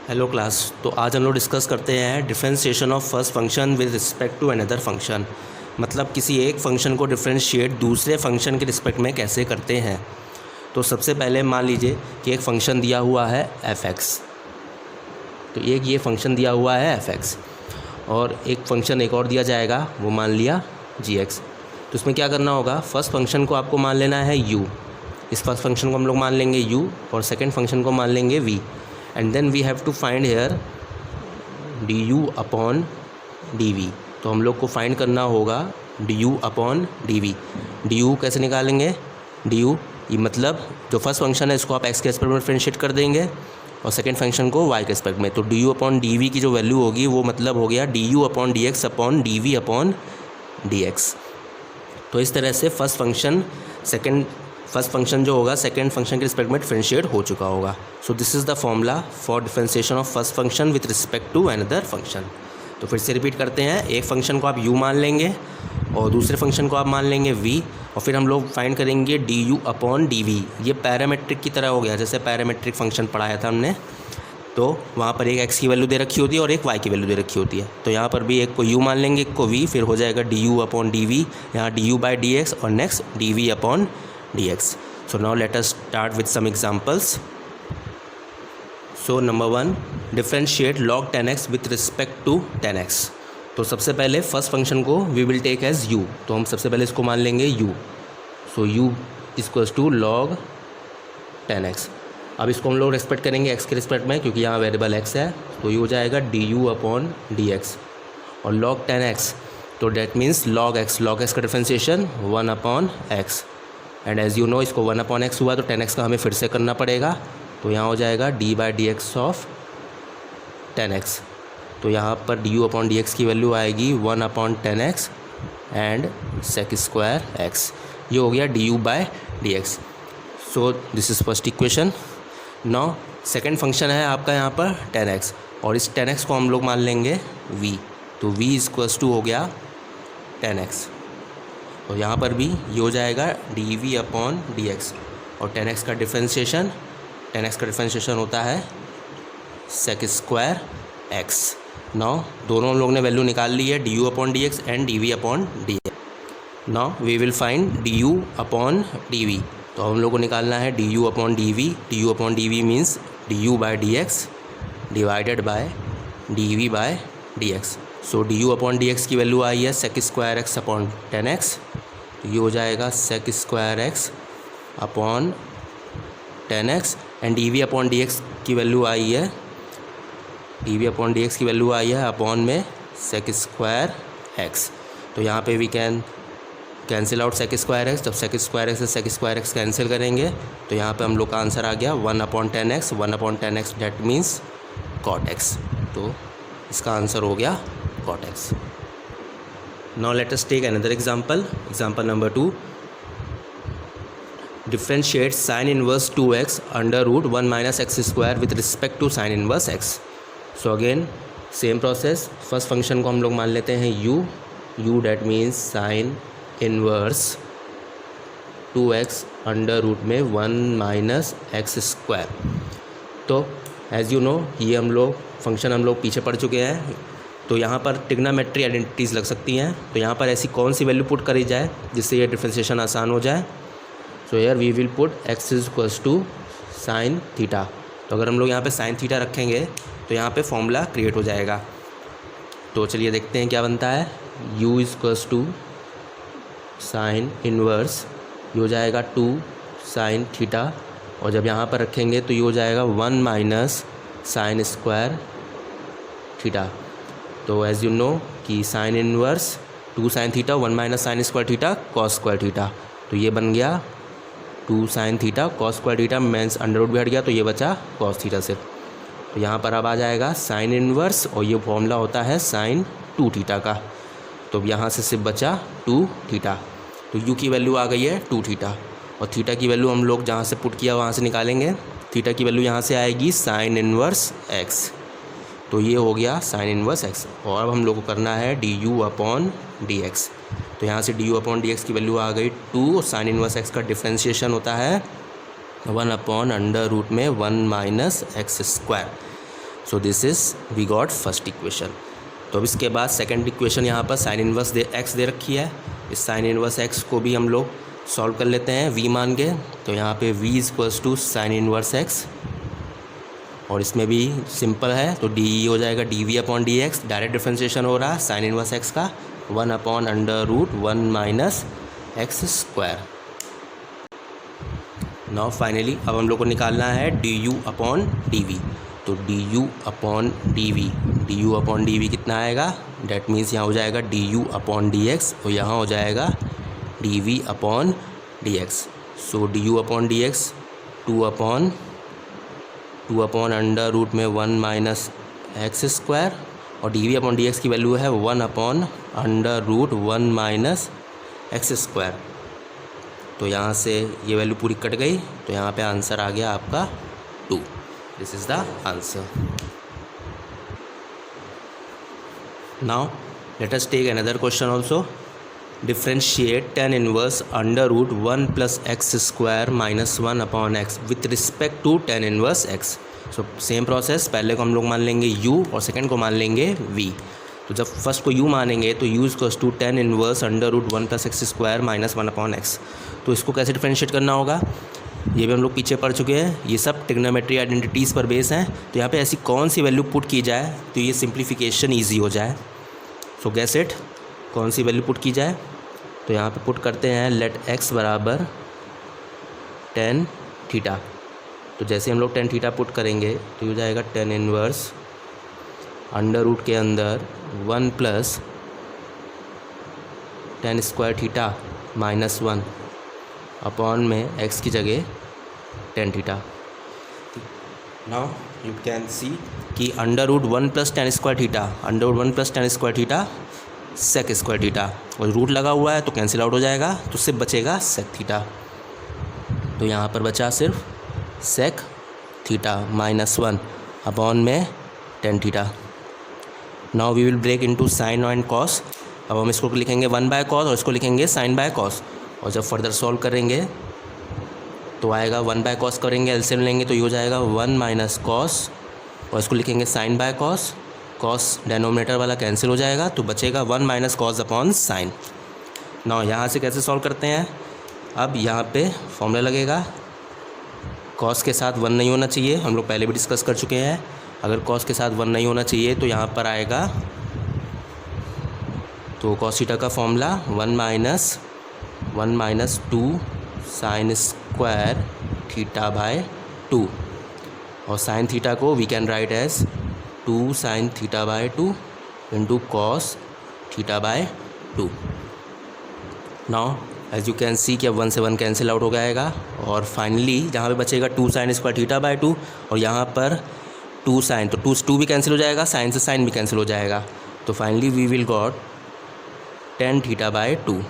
Hello class. तो आज हम लोग डिस्कस करते हैं differentiation of first function with respect to another function. मतलब किसी एक फंक्शन को डिफरेंशिएट दूसरे फंक्शन के रिस्पेक्ट में कैसे करते हैं। तो सबसे पहले मान लीजिए कि एक फ़ंक्शन दिया हुआ है f(x), तो एक ये फंक्शन दिया हुआ है f(x) और एक फंक्शन एक और दिया जाएगा, वो मान लिया g(x). तो इसमें क्या करना होगा, फर्स्ट फंक्शन को आपको मान लेना है u, इस फर्स्ट फंक्शन को हम लोग मान लेंगे u और सेकेंड फंक्शन को मान लेंगे v, and then we have to find here du upon dv। तो हम लोग को फाइंड करना होगा du अपॉन dv। du कैसे निकालेंगे, du ये मतलब जो फर्स्ट फंक्शन है इसको आप x के रिस्पेक्ट में डिफरेंशिएट कर देंगे और सेकेंड फंक्शन को y के रिस्पेक्ट में। तो du अपॉन dv की जो वैल्यू होगी वो मतलब हो गया du upon dx upon dv upon dx। तो इस तरह से फर्स्ट फंक्शन जो होगा सेकेंड फंक्शन के रिस्पेक्ट में डिफरेंशिएट हो चुका होगा। So this is the formula for differentiation of first function with respect to another function. तो फिर से रिपीट करते हैं, एक फंक्शन को आप u मान लेंगे और दूसरे फंक्शन को आप मान लेंगे v, और फिर हम लोग फाइंड करेंगे du अपॉन dv। ये पैरामेट्रिक की तरह हो गया, जैसे पैरामेट्रिक फंक्शन पढ़ाया था हमने, तो वहाँ पर एक x की वैल्यू दे रखी होती है और एक y की वैल्यू दे रखी होती है। तो यहाँ पर भी एक को u मान लेंगे, एक को v, फिर हो जाएगा du अपॉन dv, यहाँ du बाई dx और next dv upon dx। So now let us start with some examples. So number 1, differentiate log 10x with respect to 10x। तो सबसे पहले फर्स्ट फंक्शन को we will take as u, तो हम सबसे पहले इसको मान लेंगे u। So u equals to log 10x। अब इसको हम लोग रिस्पेक्ट करेंगे x के रिस्पेक्ट में, क्योंकि यहाँ वेरिएबल x है, तो ये हो जाएगा du अपॉन dx। और log 10x तो डेट मीन्स log x का differentiation 1 upon x, and as you no इसको 1 अपॉन एक्स हुआ तो 10x का हमें फिर से करना पड़ेगा। तो यहाँ हो जाएगा d by d x of 10x। तो यहाँ पर du अपॉन डी एक्स की वैल्यू आएगी 1 upon 10x and sec square x। ये हो गया du by d x. So this is first equation. Now second function है आपका यहाँ पर 10x, और इस 10x को हम लोग मान लेंगे v। तो v इक्वल्स टू हो गया 10x, और यहाँ पर भी ये हो जाएगा dv अपॉन dx, और 10x का डिफरेंशिएशन होता है सेक स्क्वायर x। नाउ दोनों हम लोग ने वैल्यू निकाल ली है du upon dx and dv upon dx। Now we will find du upon dv। तो हम लोग को निकालना है du upon dv means du by dx divided by dv by dx। So du upon dx की वैल्यू आई है sec square x upon 10x, तो ये हो जाएगा sec square x upon 10x, and dv upon dx की value आई है अपॉन में सेक स्क्वायर x। तो यहाँ पे we can cancel out sec square x। जब सेक स्क्वायर x से सेक स्क्वायर x कैंसिल करेंगे तो यहाँ पे हम लोग का आंसर आ गया 1 upon 10x that means cot x। तो इसका आंसर हो गया cot x। Now let us take another example. Example number 2. Differentiate sin inverse 2x under root 1 minus x square with respect to sin inverse x. So again same process. First function को हम लोग मान लेते हैं u that means sin inverse 2x under root में 1 minus x square। तो as you know ये function हम लोग पीछे पढ़ चुके हैं, तो यहाँ पर ट्रिग्नोमेट्री आइडेंटिटीज़ लग सकती हैं। तो यहाँ पर ऐसी कौन सी वैल्यू पुट करी जाए जिससे ये डिफरेंशिएशन आसान हो जाए। So here we will put x is equals to sine theta. तो अगर हम लोग यहाँ पे साइन थीटा रखेंगे तो यहाँ पे फॉर्मूला क्रिएट हो जाएगा। तो चलिए देखते हैं क्या बनता है। u is equals to sine inverse, ये हो जाएगा 2 साइन थीटा, और जब यहाँ पर रखेंगे तो ये हो जाएगा 1 माइनस साइन स्क्वायर थीटा। तो एज़ यू नो कि sine inverse 2 sine theta 1 minus sine square theta cos square theta, तो ये बन गया 2 sine theta cos square theta means under root भी हट गया, तो ये बचा कॉस थीटा सिर्फ। तो यहाँ पर अब आ जाएगा साइन इनवर्स, और ये फॉर्मूला होता है साइन 2 थीटा का। तो यहाँ से सिर्फ बचा 2 थीटा। तो u की वैल्यू आ गई है 2 थीटा, और थीटा की वैल्यू हम लोग जहाँ से पुट किया वहाँ से निकालेंगे। थीटा की वैल्यू यहाँ से आएगी साइन इनवर्स x, तो ये हो गया साइन इनवर्स x। और अब हम लोग को करना है du अपॉन dx। तो यहाँ से du अपॉन dx की वैल्यू आ गई 2, साइन इनवर्स x का डिफरेंशिएशन होता है 1 अपॉन अंडर रूट में 1 minus x square. So this is we got first equation. तो अब इसके बाद सेकंड इक्वेशन यहाँ पर साइन इनवर्स एक्स दे रखी है। इस साइन इनवर्स एक्स को भी हम लोग सॉल्व कर लेते हैं v मान के। तो यहाँ पे v equals to sine inverse x, और इसमें भी सिंपल है तो डी हो जाएगा d upon d x. Direct differentiation हो रहा है साइन इनवर्स एक्स का 1 upon under root 1 minus x square. Now finally अब हम लोग को निकालना है d u upon d v. तो d u upon d v कितना आएगा, डैट मीन्स यहाँ हो जाएगा d u upon d x और यहाँ हो जाएगा d v upon d x. So d u upon d x 2 upon under root में 1 माइनस एक्स स्क्वायर, और d v upon d x की वैल्यू है 1 upon under root 1 minus x square. तो यहाँ से ये वैल्यू पूरी कट गई, तो यहाँ पे आंसर आ गया आपका 2। This is the answer. Now let us take another question also. Differentiate tan inverse under root 1 plus x square minus 1 upon x with respect to tan inverse x. So same process, पहले को हम लोग मान लेंगे u और second को मान लेंगे v। तो जब फर्स्ट को u मानेंगे तो u equals to tan inverse under root 1 plus x square minus 1 upon x. तो इसको कैसे डिफ्रेंशिएट करना होगा ये भी हम लोग पीछे पढ़ चुके हैं। ये सब ट्रिग्नोमेट्री आइडेंटिटीज़ पर बेस हैं। तो यहाँ पे ऐसी कौन सी वैल्यू पुट की जाए तो ये सिंप्लीफिकेशन ईजी हो जाए। सो गेस इट, कौन सी वैल्यू पुट की जाए। तो यहाँ पे पुट करते हैं लेट x बराबर tan थीटा। तो जैसे हम लोग tan थीटा पुट करेंगे तो हो जाएगा tan इनवर्स अंडर रूट के अंदर 1 plus tan square theta minus 1 upon में x की जगह tan theta. Now you can see कि under root 1 plus tan square theta, under root 1 plus tan square theta sec square theta, और root लगा हुआ है तो कैंसिल आउट हो जाएगा, तो सिर्फ बचेगा सेक थीटा। तो यहाँ पर बचा सिर्फ सेक थीटा माइनस 1 अपॉन में tan theta. Now we will break into sine and cos. अब हम इसको लिखेंगे 1 बाय कॉस और इसको लिखेंगे साइन बाय कॉस, और जब फर्दर सॉल्व करेंगे तो आएगा 1 बाय कॉस करेंगे, एलसीएम लेंगे तो ये हो जाएगा 1 माइनस कॉस, और इसको लिखेंगे sine by cos. Cos denominator वाला कैंसिल हो जाएगा तो बचेगा 1 minus cos upon sine. Now यहाँ से कैसे सॉल्व करते हैं, अब यहाँ पे फॉर्मूला लगेगा, कॉस के साथ 1 नहीं होना चाहिए, हम लोग पहले भी डिस्कस कर चुके हैं। अगर कॉस के साथ 1 नहीं होना चाहिए तो यहाँ पर आएगा, तो कॉस थीटा का formula 1 minus 2 sine square theta by 2, और साइन थीटा को we can write as 2 sine theta by 2 into cos theta by 2। Now as you can see कि अब 1 से 1 कैंसिल आउट हो जाएगा, और फाइनली जहाँ पे बचेगा 2 साइन स्क्वायर थीटा बाय 2, और यहाँ पर 2 साइन, तो 2 भी कैंसिल हो जाएगा, साइन से साइन भी कैंसिल हो जाएगा। तो finally we will got tan theta by 2।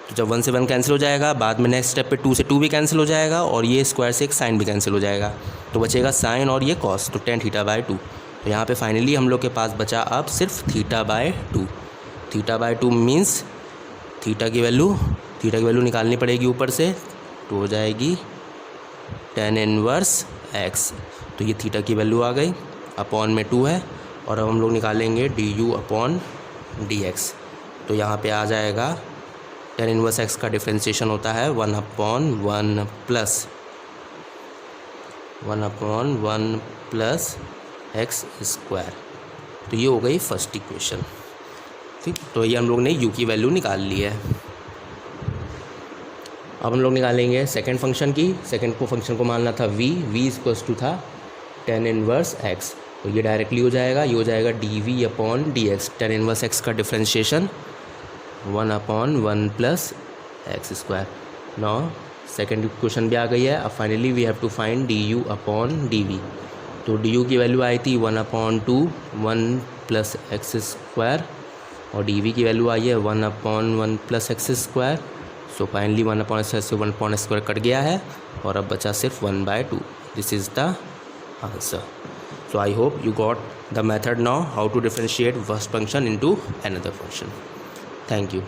तो जब 1 से 1 कैंसिल हो जाएगा, बाद में नेक्स्ट स्टेप पे 2 से 2 भी कैंसिल हो जाएगा, और ये स्क्वायर से एक साइन भी कैंसिल हो जाएगा, तो बचेगा साइन और ये कॉस, तो tan थीटा बाय 2। तो यहाँ पे फाइनली हम लोग के पास बचा अब सिर्फ theta by 2। Theta by 2 means theta की वैल्यू निकालनी पड़ेगी ऊपर से, तो हो जाएगी tan इनवर्स x। तो ये थीटा की वैल्यू आ गई, अपॉन में 2 है, और अब हम लोग निकालेंगे D u upon d x. तो यहाँ पे आ जाएगा tan इनवर्स x का डिफ्रेंशिएशन होता है 1 अपॉन 1 प्लस एक्स स्क्वायर। तो ये हो गई फर्स्ट इक्वेशन। ठीक, तो ये हम लोग ने u की वैल्यू निकाल ली है। अब हम लोग निकालेंगे सेकंड फंक्शन की। सेकंड को फंक्शन को मानना था v इक्वल्स टू था tan इनवर्स x, तो ये डायरेक्टली हो जाएगा, ये हो जाएगा dv upon dx। tan inverse x का differentiation 1 upon 1 plus x square. Now second equation भी आ गई है। अब finally we have to find d u upon d v. तो डी यू की वैल्यू आई थी 1 अपॉन 2 1 प्लस एक्स स्क्वायर, और डी वी की वैल्यू आई है 1 upon 1 plus x square. So finally 1 upon x से 1 अपॉन स्क्वायर कट गया है, और अब बचा सिर्फ 1/2। This is the answer. So I hope you got the method now how to differentiate first function into another function. Thank you.